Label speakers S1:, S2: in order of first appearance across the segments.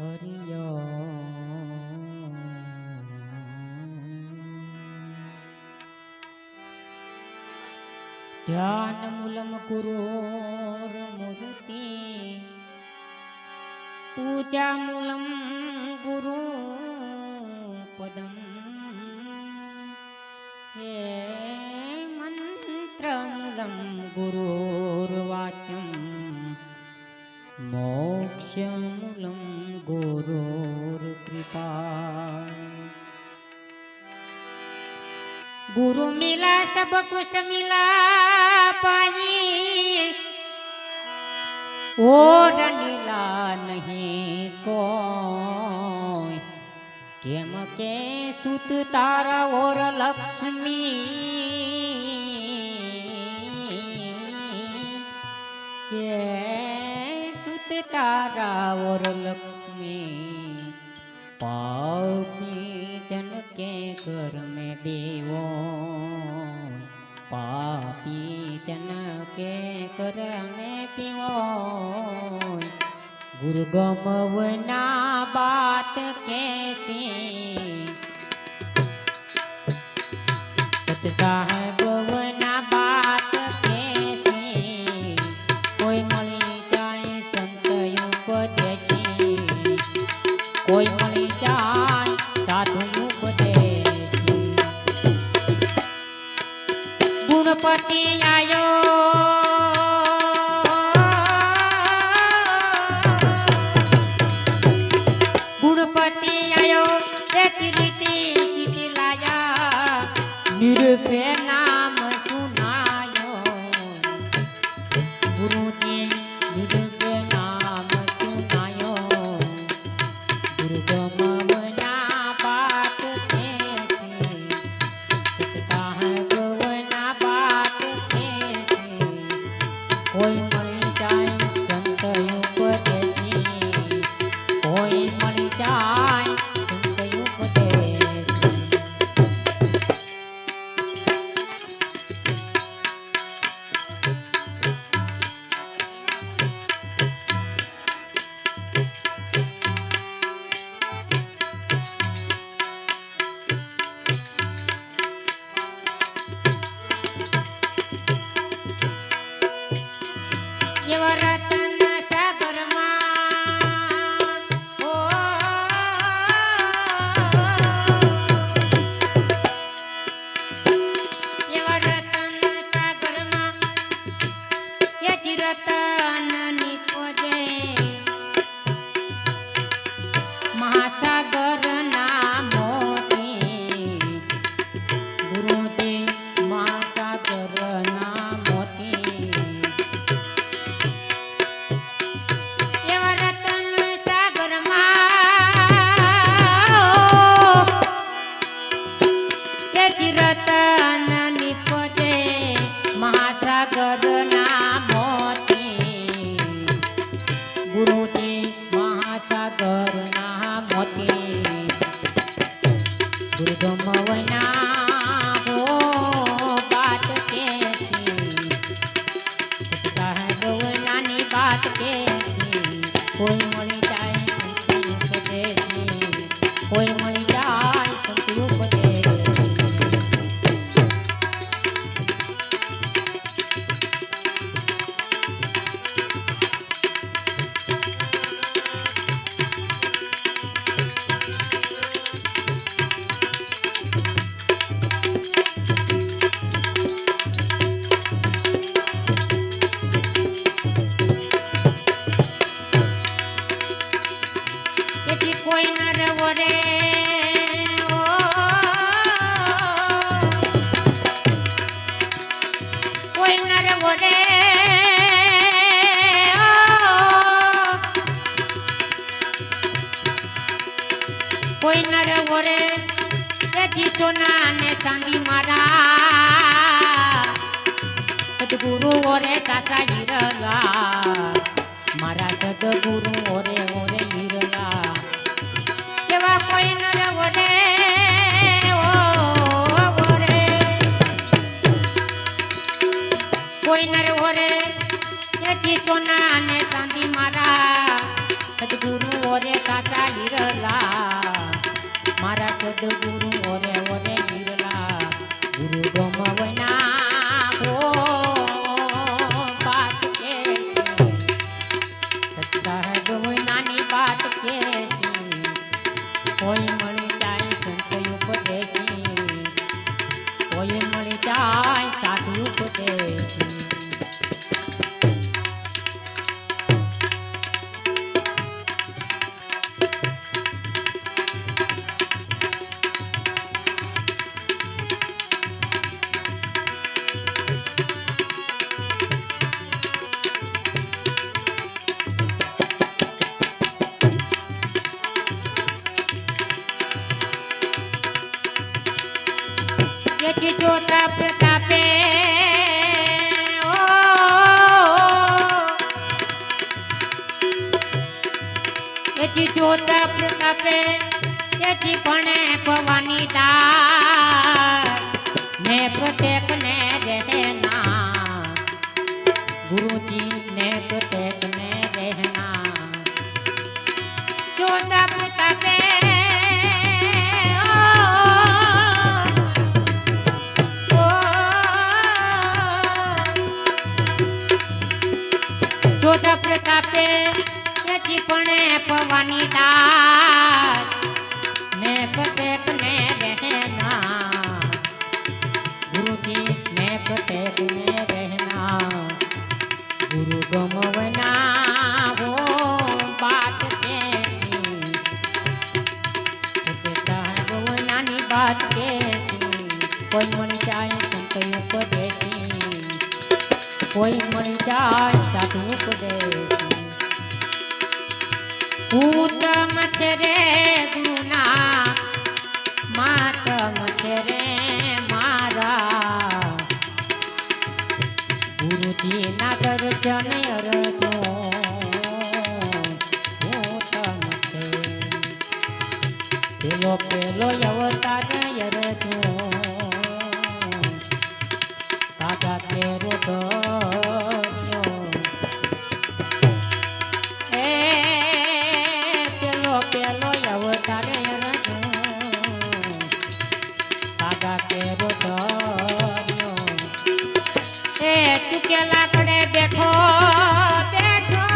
S1: હરિયો ધ્યાન મૂલમ ગુરોર મૂર્તિ પૂજા મૂલમ ગુરુ પદમ હે મંત્ર મૂલમ ગુરુર્વાક્યમ मोक्ष मूलम गुरोर कृपा गुरु मिला सब कुछ मिला पाई और नीला नहीं कोई केम के सुत तारा और लक्ष्मी तारा और लक्ष्मी पापी जन के घर में देवो पापी जन के घर में पीवो गुरु गमवना बात कैसी सत साहेब वना बात कैसी कोई मળી कोई मળી જાય સાધુ ઉપદેશી ગુણપતિ આયો ગુણપતિ આયો એક રીતિ સીધી લાયા નિર્ભે નામ સુનાયો ગુરુજી નિર્ભે નામ સુનાયો कोई मળી જાય સંત ઉપદેશી કોઈ મળી જાય સંત ઉપદેશી कोई मળી જાય સંત ઉપદેશી કોઈ મળી જાય સંત ઉપદેશી कोई नर वरे कोई नर वरे कोई नर वरे जी सोना ने चांदी मारा सदगुरु ओरे सासा हीरला मारा सदगुरु ओरे ओरे हीरला कोई नर वरे कोई नर वरे सोना ने चांदी मारा सदगुरु ओरे सासा જોતા પ્રતાપે એથી જોતા પ્રતાપે એથી પણ પવાની દાર ને પ્રટેક ને રહેના ગુરુજી ને પ્રટેક ને રહેના જોતા પ્રતાપે જોતા પ્રતાપે એથી પણ પવાની દાર ને પ્રટેક ને રહેના ગુરુજી ને પ્રટેક ને રહેના गुरु गमवना वो बात कैसी गमवनानी बात कैसी कोई मणि जाए संत उपदेशी कोई मणि जाए साधु उपदेशी उत्तम रे गुरुना मातम रे मारा गुरुजी ना दर्शन अरजो पेलो पेलो अवतार अरजो काका तेरो दर्यो पेलो पेलो अवतार अरजो काका तेरो दर्यो તું કે લાકડે બેઠો બેઠો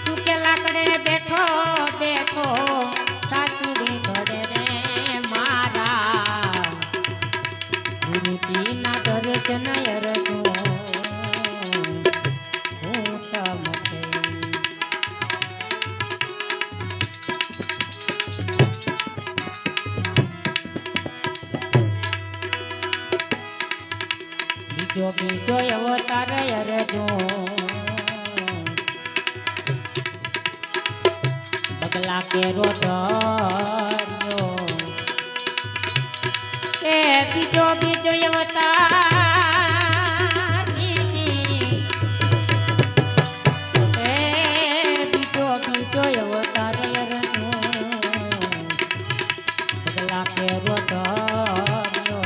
S1: તું કે લાકડે બેઠો બેઠો સાસુડી ઘરે રે મારા ગુરુજી ના દર્શન અરજો ઉત્તમ છે બીજો બીજો અવતાર અરજો બગલા કેરો ધર્યો એ બીજો બીજો અવતાર એ બીજો બીજો અવતાર અરજો બગલા કેરો ધર્યો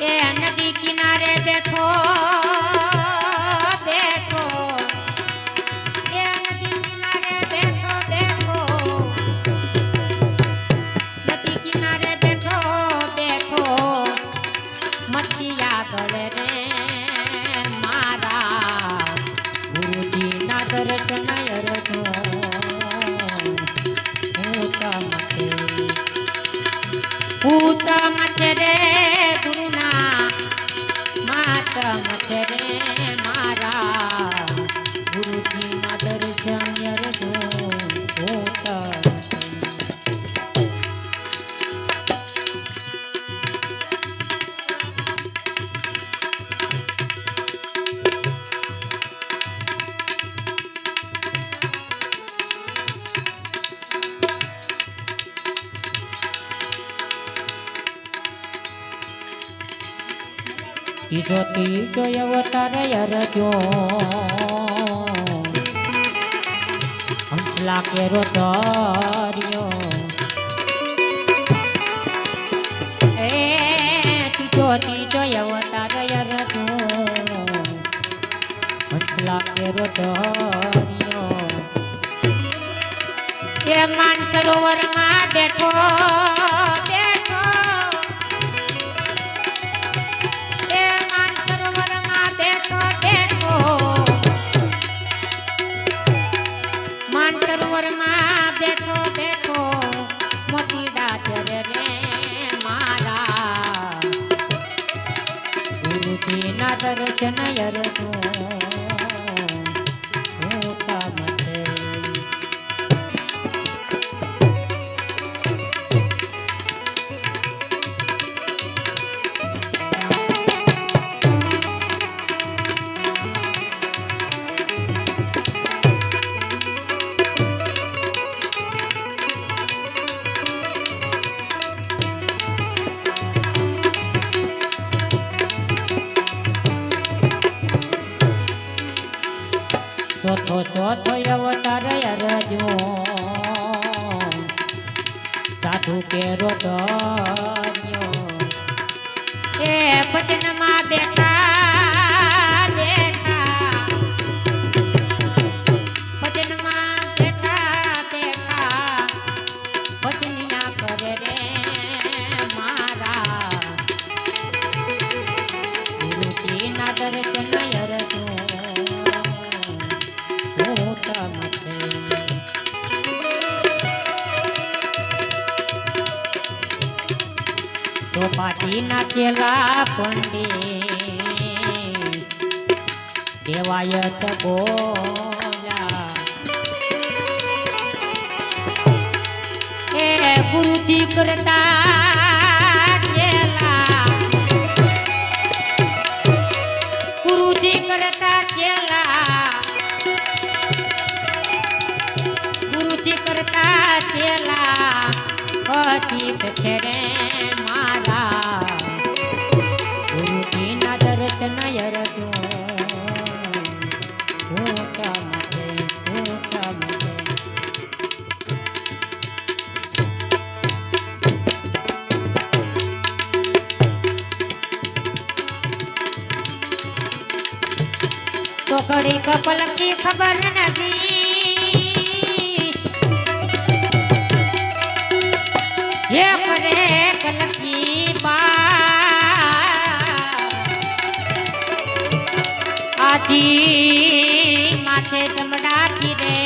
S1: એ નદી કિનારે બેઠો બેઠો એ નદી કિનારે બેઠો બેઠો નદી કિનારે બેઠો બેઠો મચ્છિયા ગળે રે મારા ગુરુજી ના દર્શન અરજો ઉત્તમ છે રે માતમ છે રે મારા ગુરુજી ના દર્શન અરજો ત્રીજો ત્રીજો અવતાર અરજો હંસલા કેરો ધર્યો એ ત્રીજો ત્રીજો અવતાર અરજો હંસલા કેરો ધર્યો એ માનસરોવરમાં બેઠો બેઠો માનસરોવરમાં બેઠો બેઠો મોતી દાચરે રે મારા ગુરુજી ના દર્શન અરજો ઉત્તમ છે સોથો સોથો અવતાર અરજો સાધુ કેરો ધન્યો એ ભજનમાં બેઠા બેઠા ભજનમાં બેઠા બેઠા ભજનિયા કરે રે મારા ગુરુજીના દર્શન અરજો સોપાટી નાચેલા પંડિત દેવાયત બોલા એ ગુરુજી કરતા ચેલા ગુરુજી કરતા ચેલા ગુરુજી કરતા ચેલા અતીત છે રે મારા ગુરુજીના દર્શન અરજો તો ઘડી કપલ કી ખબર નથી ये परे कलकी आजी माथे चमड़ा की रे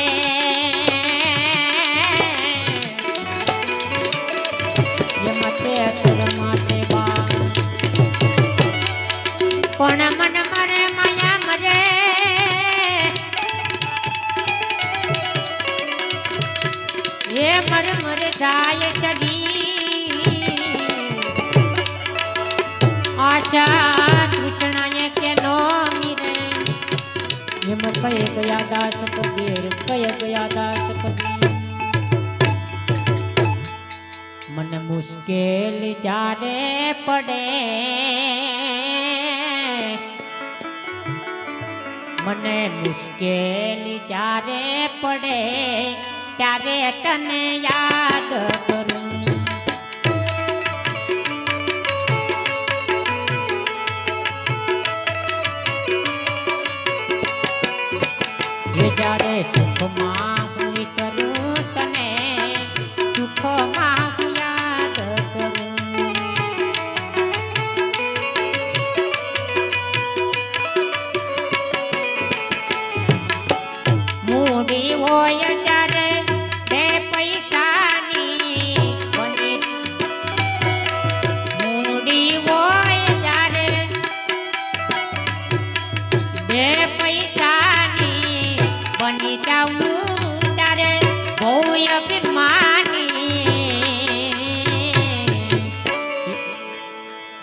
S1: ये मते अतर माथे बा कोण मन मरे माया मरे ये मर मर जाए चढ़ी आशा कृष्ण के नो मिरे ये मैं कह गया दास कबीर कह गया दास कबीर मन मुश्किल जाने पड़े मने मुश्किल जाने पड़े ત્યારે તને યાદ કરું એ જ્યારે સુખમાં હું વિસરું તને દુઃખમાં હું યાદ કરું મૂડી હોય ત્યારે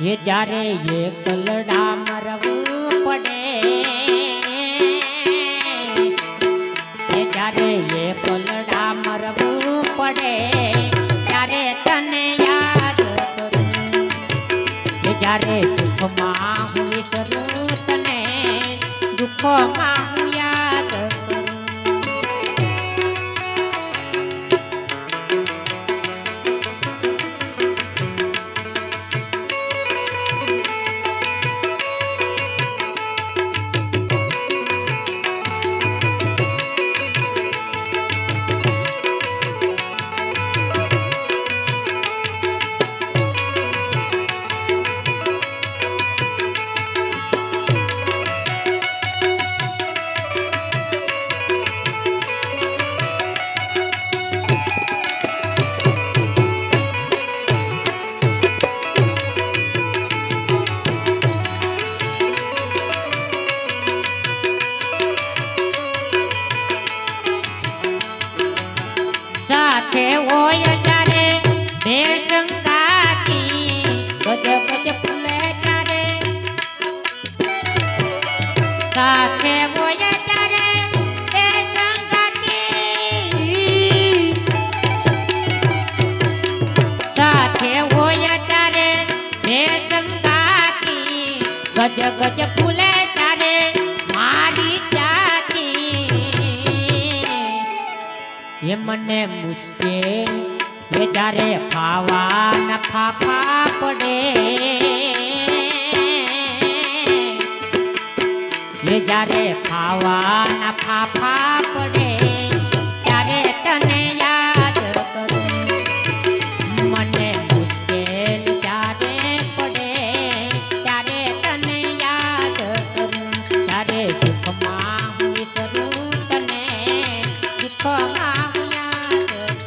S1: ये जारे ये कलड़ा मरવું પડે ये जारे ये कलड़ा मरવું પડે ત્યારે તને યાદ કરું ये जारे સુખમાં હું વિસરું તને દુઃખમાં હું યાદ કરું સાથે હોય ત્યારે બે સંગાતી ગજ ગજ ફૂલે ત્યારે સાથે હોય ત્યારે બે સંગાતી સાથે હોય ત્યારે બે સંગાતી ગજ ગજ ફૂલે ત્યારે મારી જાતી એ મને મુશ્કેલ એ જ્યારે ખાવાના ફાફા પડે એ જ્યારે ખાવાના ફાફા પડે ત્યારે તને યાદ કરું મને મુશ્કેલ જ્યારે પડે ત્યારે તને યાદ કરું ત્યારે સુખમાં હું વિસરું તને સુખમાં હું યાદ કરું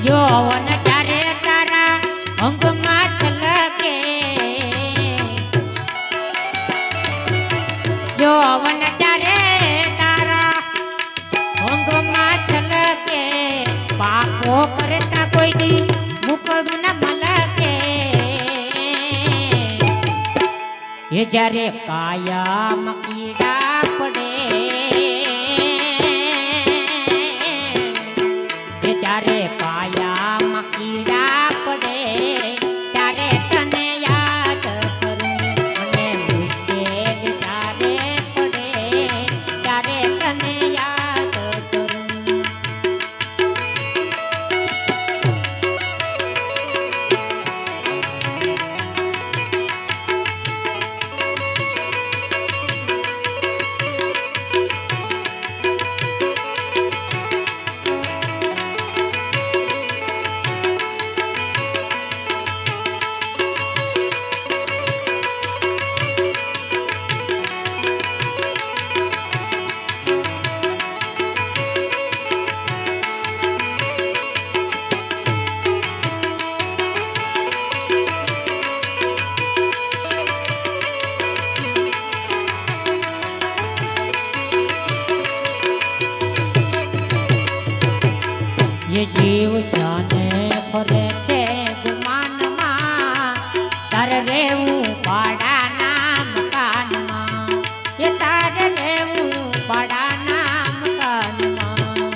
S1: યૌવન જ્યારે તારા અંગમાં છલકે યૌવન જ્યારે તારા અંગમાં છલકે પાપો કરતા કોઈ દી મુકડ ન મલકે એ જ્યારે કાયમ કીડા પડે એ જ્યારે કાયામાં કીડા પડે ત્યારે તને યાદ કરું મને મુશ્કેલ જ્યારે પડે ત્યારે તને યાદ કરું ये जीव शाने फरे छे गुमाનમાં તાર રેવું પાડાના મકાનમાં એ તાર રેવું પાડાના મકાનમાં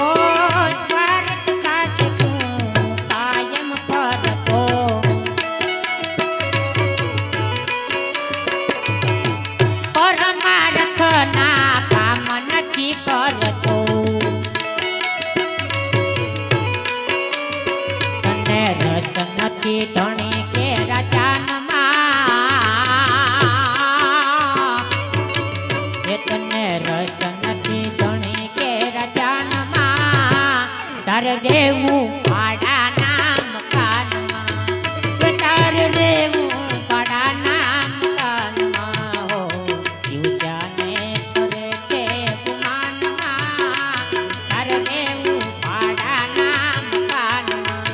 S1: ઓ સ્વાર્થ કાચ તું કાયમ ફરતો પરમાર્થના કામ નથી કરતો તને રસ નથી ધણી કે રચાનમાં એ તને રસ નથી ધણી કે રચાનમાં તાર રેવું પાડાના મકાનમાં તાર રેવું પાડાના મકાનમાં હો યુષ્યાને ફરે છે ગુમાનમાં તાર રેવું પાડાના મકાનમાં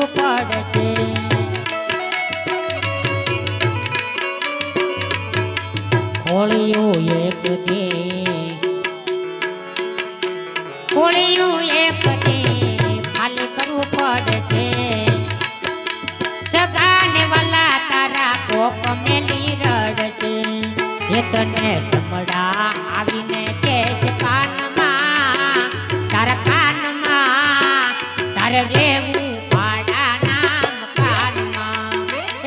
S1: કરવું પડશે. ખોળિયું એક દે, ખોળિયું એક દે ખાલી કરવું પડશે. સગાને વાલા તારા કોક મેલી રડશે. એ તને ચમડા આવીને કેશ કાનમાં, તારા કાનમાં તારે રેવું પાડાના મકાનમાં.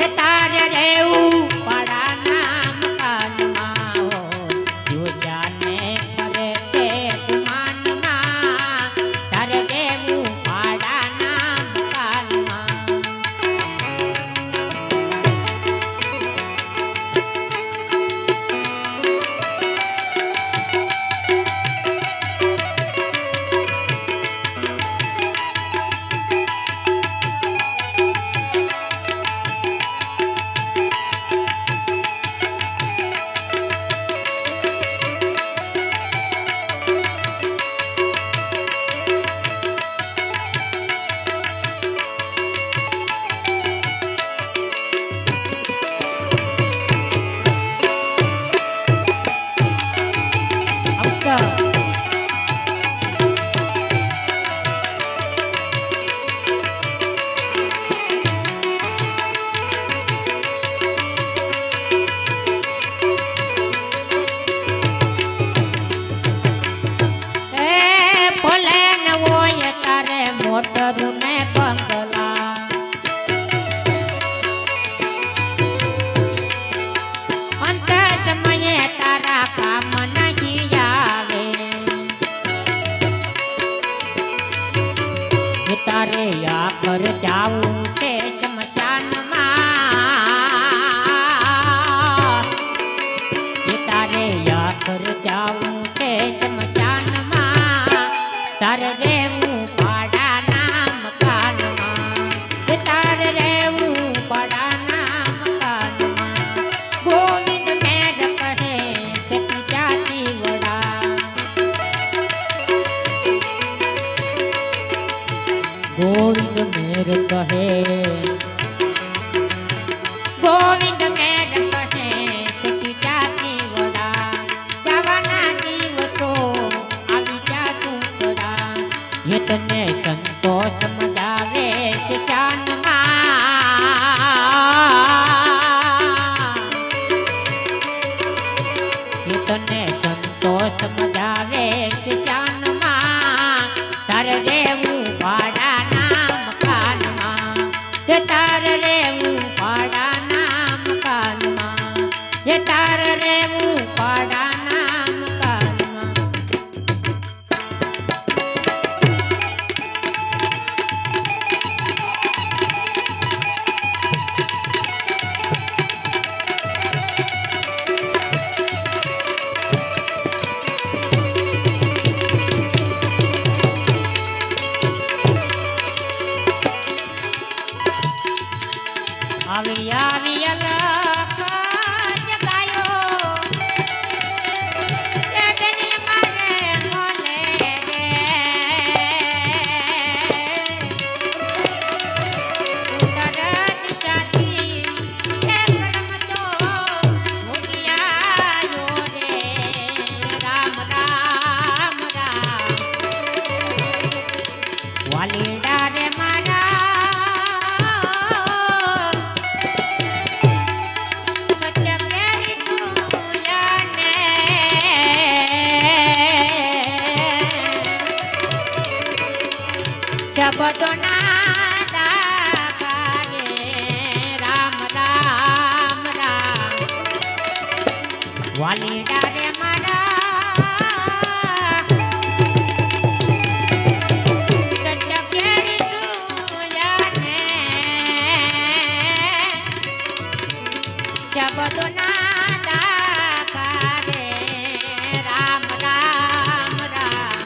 S1: એ તારે રેવું પાડાના મકાનમાં. જોશાને કરે છે ગુમાનમાં, તારે રેવું પાડાના મકાનમાં. મોટરું ને બંગલા અંત સમયે તારા કામ નહીં આવે. તારે આખર જાવું છે શમશાનમાં. તારે આખર જાવું છે શમશાનમાં. તારે રેવું ગોવિંદ મેર કહે, ગોવિંદ મેર કહે સખી જાતી વડા. જવાના દિવસો આવી જાતું વડા. એ તને સંતોષ મજાવે છે શાનમાં. એ તને સંતોષ મજાવે છે શાનમાં. તારે રેવું પાડાના મકાનમાં. તારે રેવું પાડાના મકાનમાં. એ તારે રેવું પાડાના મકાનમાં. આવી આવી અલખ જગાયો ચડની મારે મોલે રે. ઉત્તર દિશાથી એ કરમતો ભોગિયાયો રે. રામ રામ રામ વાલીડા રે મારા. શબ્દોના દાખલે રામ રામ રામ વાલીડા રે મારા. સત્ય કેરી સુયાને શબ્દોના દાખલે રામ રામ રામ.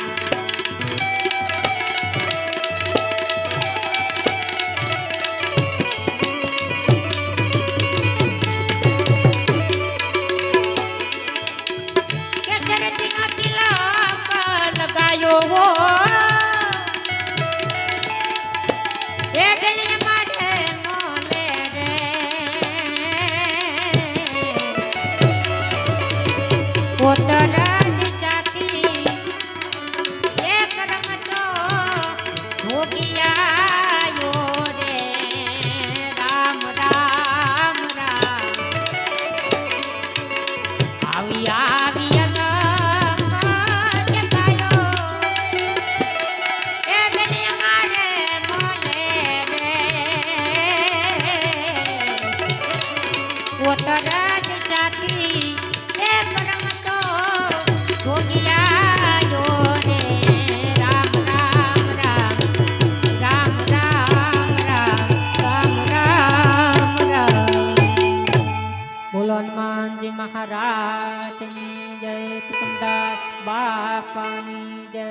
S1: ભોગિયાયો રે રામ રામ રામ આવી આવી પોતરજ સાથી એ પરમ તો ભોગિયાયો રે રામ રામ રામ રામ રામ રામ રામ રામ રામ બોલો હનુમાનજી મહારાજની જય તુલસીદાસ બાપાની જય